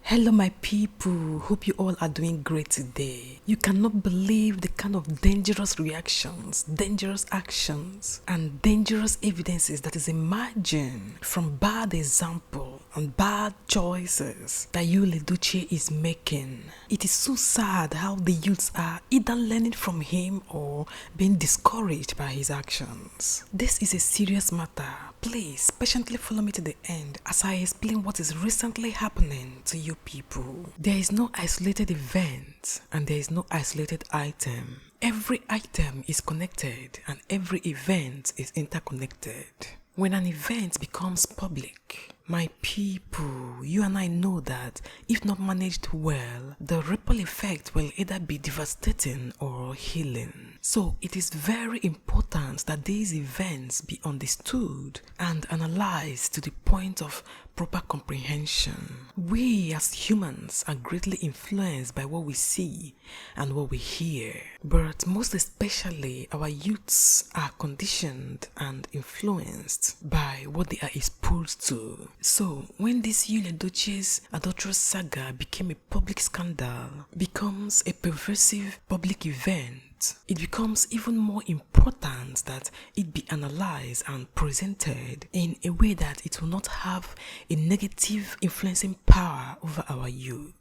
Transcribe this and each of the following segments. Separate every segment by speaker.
Speaker 1: Hello my people, hope you all are doing great today. You cannot believe the kind of dangerous reactions, dangerous actions, and dangerous evidences that is emerging from bad example and bad choices that Edochie is making. It is so sad how the youths are either learning from him or being discouraged by his actions. This is a serious matter. Please patiently follow me to the end as I explain what is recently happening to you people. There is no isolated event and there is no isolated item. Every item is connected and every event is interconnected. When an event becomes public, my people, you and I know that if not managed well, the ripple effect will either be devastating or healing. So it is very important that these events be understood and analyzed to the point of proper comprehension. We as humans are greatly influenced by what we see and what we hear, but most especially our youths are conditioned and influenced by what they are exposed to. So when this Edochie's adulterous saga became a public scandal, becomes a pervasive public event, it becomes even more important that it be analyzed and presented in a way that it will not have a negative influencing power over our youths.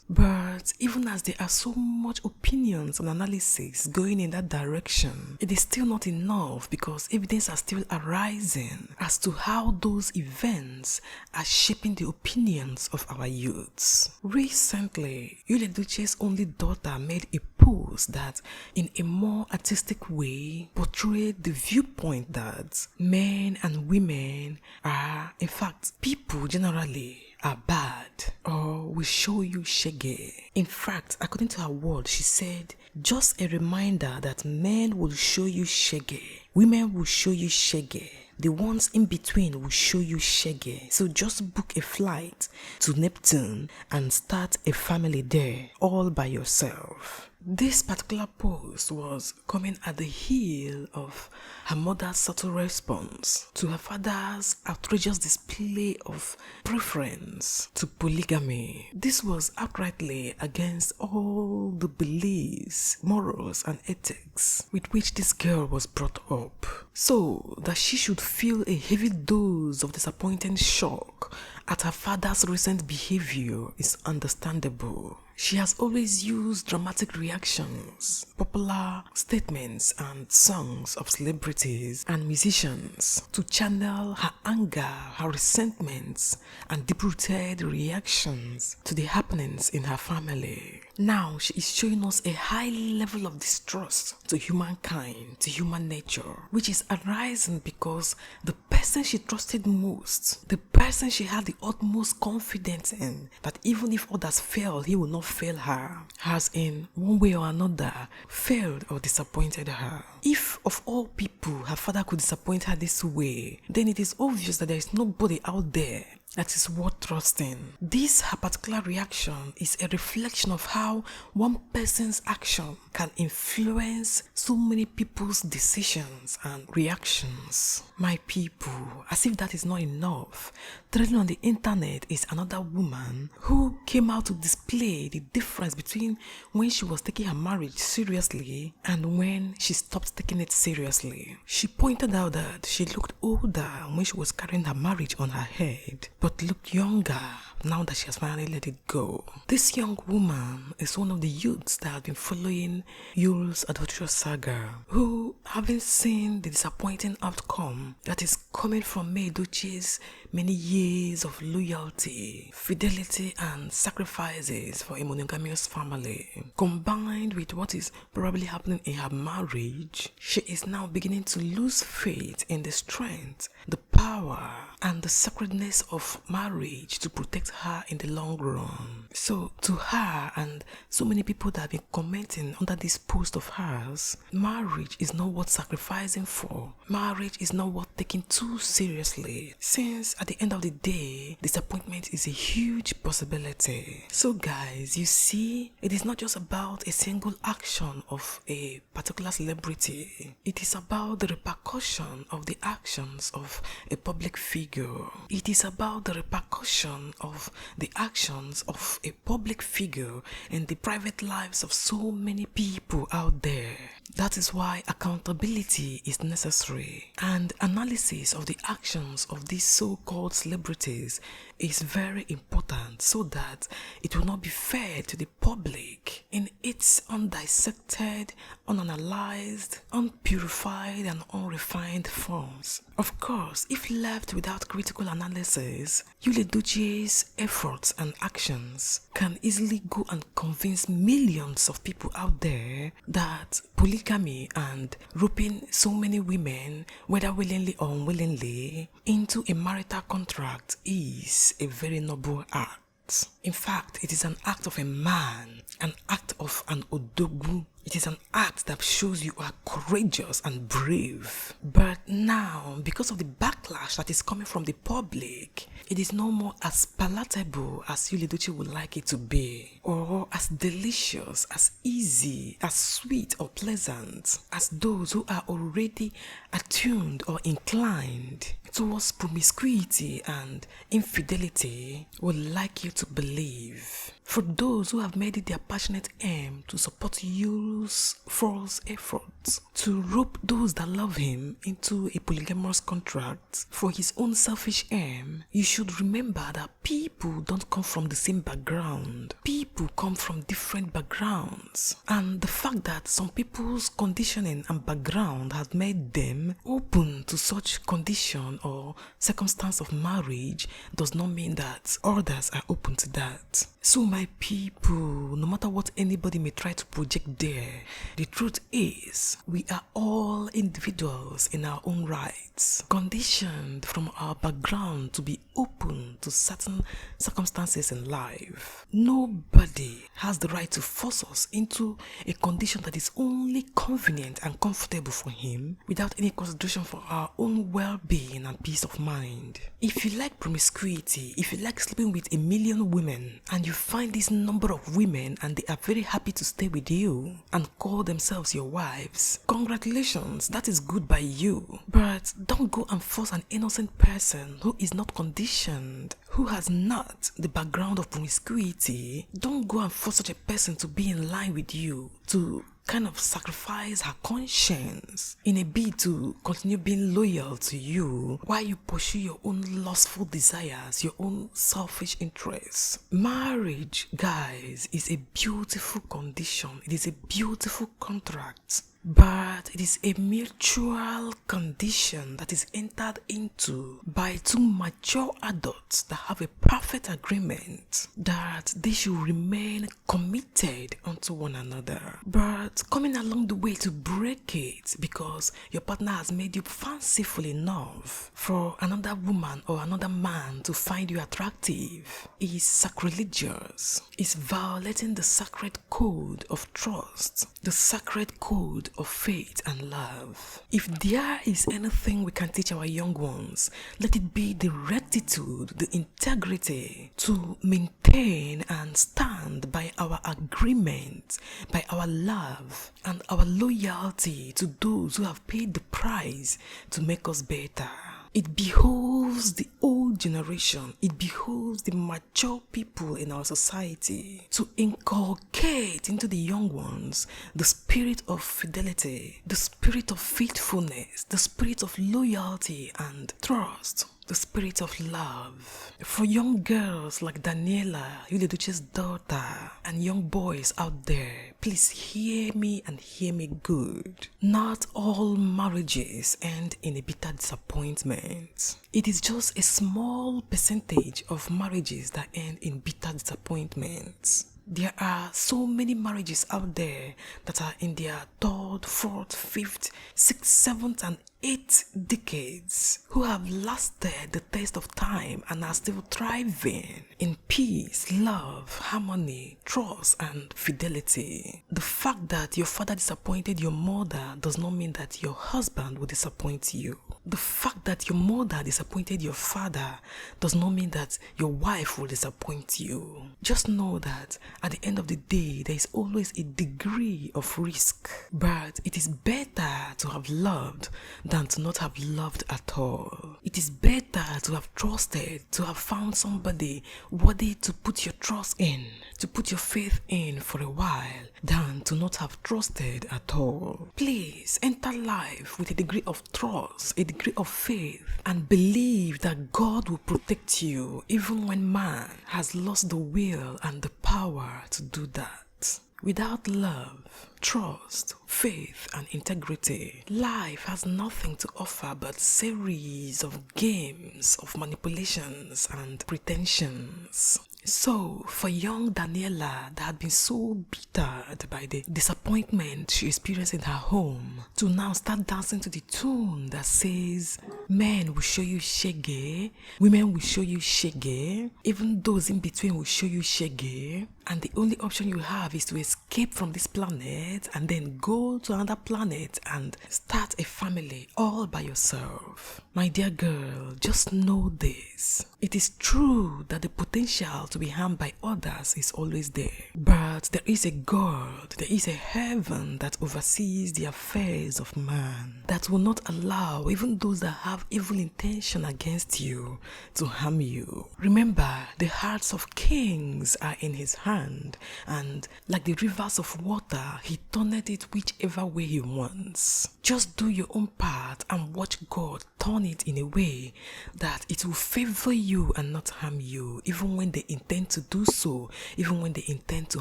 Speaker 1: But even as there are so much opinions and analysis going in that direction, it is still not enough because evidence are still arising as to how those events are shaping the opinions of our youths. Recently, Edochie's only daughter made a post that in a more artistic way portrayed the viewpoint that men and women are, in fact, people generally are bad or will show you shege. In fact, according to her words, she said, just a reminder that men will show you shege, women will show you shege, the ones in between will show you shege. So just book a flight to Neptune and start a family there all by yourself. This particular post was coming at the heel of her mother's subtle response to her father's outrageous display of preference to polygamy. This was outrightly against all the beliefs, morals, and ethics with which this girl was brought up. So that she should feel a heavy dose of disappointing shock at her father's recent behavior is understandable. She has always used dramatic reactions, popular statements and songs of celebrities and musicians to channel her anger, her resentments, and deep-rooted reactions to the happenings in her family. Now she is showing us a high level of distrust to humankind, to human nature, which is arising because the person she trusted most, the person she had the utmost confidence in, that even if others fail, he will not fail her, has in one way or another failed or disappointed her. If of all people her father could disappoint her this way, then it is obvious that there is nobody out there that is worth trusting. This her particular reaction is a reflection of how one person's action can influence so many people's decisions and reactions. My people, as if that is not enough, trending on the internet is another woman who came out to display the difference between when she was taking her marriage seriously and when she stopped taking it seriously. She pointed out that she looked older when she was carrying her marriage on her head, but looked younger now that she has finally let it go. This young woman is one of the youths that have been following Yule's adulterous saga, who, having seen the disappointing outcome that is coming from Edochie's many years of loyalty, fidelity, and sacrifices for a monogamous family, combined with what is probably happening in her marriage, she is now beginning to lose faith in the strength, the power, and the sacredness of marriage to protect her in the long run. So to her and so many people that have been commenting under this post of hers, marriage is not worth sacrificing for. Marriage is not worth taking too seriously, since at the end of the the day, disappointment is a huge possibility. So guys, you see, it is not just about a single action of a particular celebrity. It is about the repercussion of the actions of a public figure. It is about the repercussion of the actions of a public figure in the private lives of so many people out there. That is why accountability is necessary, and analysis of the actions of these so-called celebrities is very important so that it will not be fair to the public in its undissected, unanalyzed, unpurified and unrefined forms. Of course, if left without critical analysis, Edochie's efforts and actions can easily go and convince millions of people out there that polygamy and roping so many women, whether willingly or unwillingly, into a marital contract is a very noble act. In fact, it is an act of a man, an act of an odogu. It is an act that shows you are courageous and brave. But now, because of the backlash that is coming from the public, it is no more as palatable as Edochie would like it to be, or as delicious, as easy, as sweet or pleasant as those who are already attuned or inclined towards promiscuity and infidelity would like you to believe. For those who have made it their passionate aim to support Euro's false efforts to rope those that love him into a polygamous contract for his own selfish aim, you should remember that people don't come from the same background. People come from different backgrounds. And the fact that some people's conditioning and background has made them open to such condition or circumstance of marriage does not mean that others are open to that. So my people, no matter what anybody may try to project there, the truth is we are all individuals in our own rights, conditioned from our background to be open to certain circumstances in life. Nobody has the right to force us into a condition that is only convenient and comfortable for him without any consideration for our own well-being and peace of mind. If you like promiscuity, if you like sleeping with 1 million women and you find this number of women and they are very happy to stay with you and call themselves your wives, congratulations, that is good by you. But don't go and force an innocent person who is not conditioned, who has not the background of promiscuity, don't go and force such a person to be in line with you, to kind of sacrifice her conscience in a bid to continue being loyal to you while you pursue your own lustful desires, your own selfish interests. Marriage, guys, is a beautiful condition. It is a beautiful contract. But it is a mutual condition that is entered into by two mature adults that have a perfect agreement that they should remain committed unto one another. But coming along the way to break it because your partner has made you fanciful enough for another woman or another man to find you attractive is sacrilegious. It's violating the sacred code of trust, the sacred code of faith and love. If there is anything we can teach our young ones, let it be the rectitude, the integrity to maintain and stand by our agreement, by our love and our loyalty to those who have paid the price to make us better. It behoves the old generation, it behoves the mature people in our society to inculcate into the young ones the spirit of fidelity, the spirit of faithfulness, the spirit of loyalty and trust, the spirit of love. For young girls like Daniela, Edochie's daughter, and young boys out there, please hear me and hear me good. Not all marriages end in a bitter disappointment. It is just a small percentage of marriages that end in bitter disappointments. There are so many marriages out there that are in their third, fourth, fifth, sixth, seventh, and eighth decades who have lasted the test of time and are still thriving in peace, love, harmony, trust, and fidelity. The fact that your father disappointed your mother does not mean that your husband will disappoint you. The fact that your mother disappointed your father does not mean that your wife will disappoint you. Just know that at the end of the day, there is always a degree of risk. But it is better to have loved than to not have loved at all. It is better to have trusted, to have found somebody worthy to put your trust in, to put your faith in for a while, than to not have trusted at all. Please enter life with a degree of trust, a degree of faith, and believe that God will protect you even when man has lost the will and the power to do that. Without love, trust, faith, and integrity, life has nothing to offer but series of games of manipulations and pretensions. So, for young Daniela that had been so bittered by the disappointment she experienced in her home, to now start dancing to the tune that says, men will show you shege, women will show you shege, even those in between will show you shege, and the only option you have is to escape from this planet and then go to another planet and start a family all by yourself. My dear girl, just know this. It is true that the potential to be harmed by others is always there. But there is a God, there is a heaven that oversees the affairs of man, that will not allow even those that have evil intention against you to harm you. Remember, the hearts of kings are in his hand, and like the rivers of water, he turneth it whichever way he wants. Just do your own part and watch God turn it in a way that it will favor you and not harm you, even when they intend to do so, even when they intend to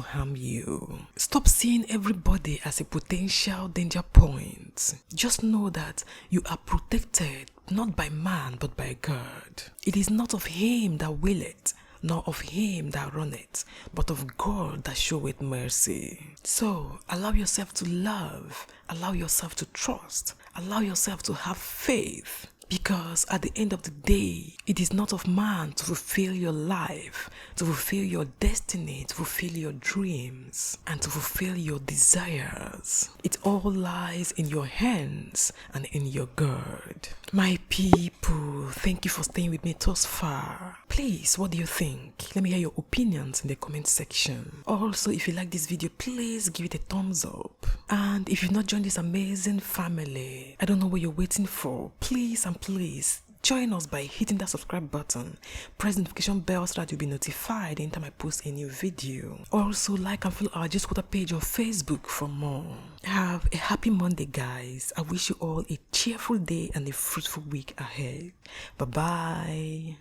Speaker 1: harm you. Stop seeing everybody as a potential danger point. Just know that you are protected not by man but by God. It is not of him that willeth, nor of him that runneth, but of God that showeth mercy. So, allow yourself to love, allow yourself to trust, allow yourself to have faith. Because at the end of the day, it is not of man to fulfill your life, to fulfill your destiny, to fulfill your dreams, and to fulfill your desires. It all lies in your hands and in your God. My people, thank you for staying with me thus far. Please, what do you think? Let me hear your opinions in the comment section. Also, if you like this video, please give it a thumbs up. And if you've not joined this amazing family, I don't know what you're waiting for. Please and please join us by hitting that subscribe button, press the notification bell so that you'll be notified anytime I post a new video. Also, like and follow our Just Water page on Facebook for more. Have a happy Monday, guys. I wish you all a cheerful day and a fruitful week ahead. Bye bye.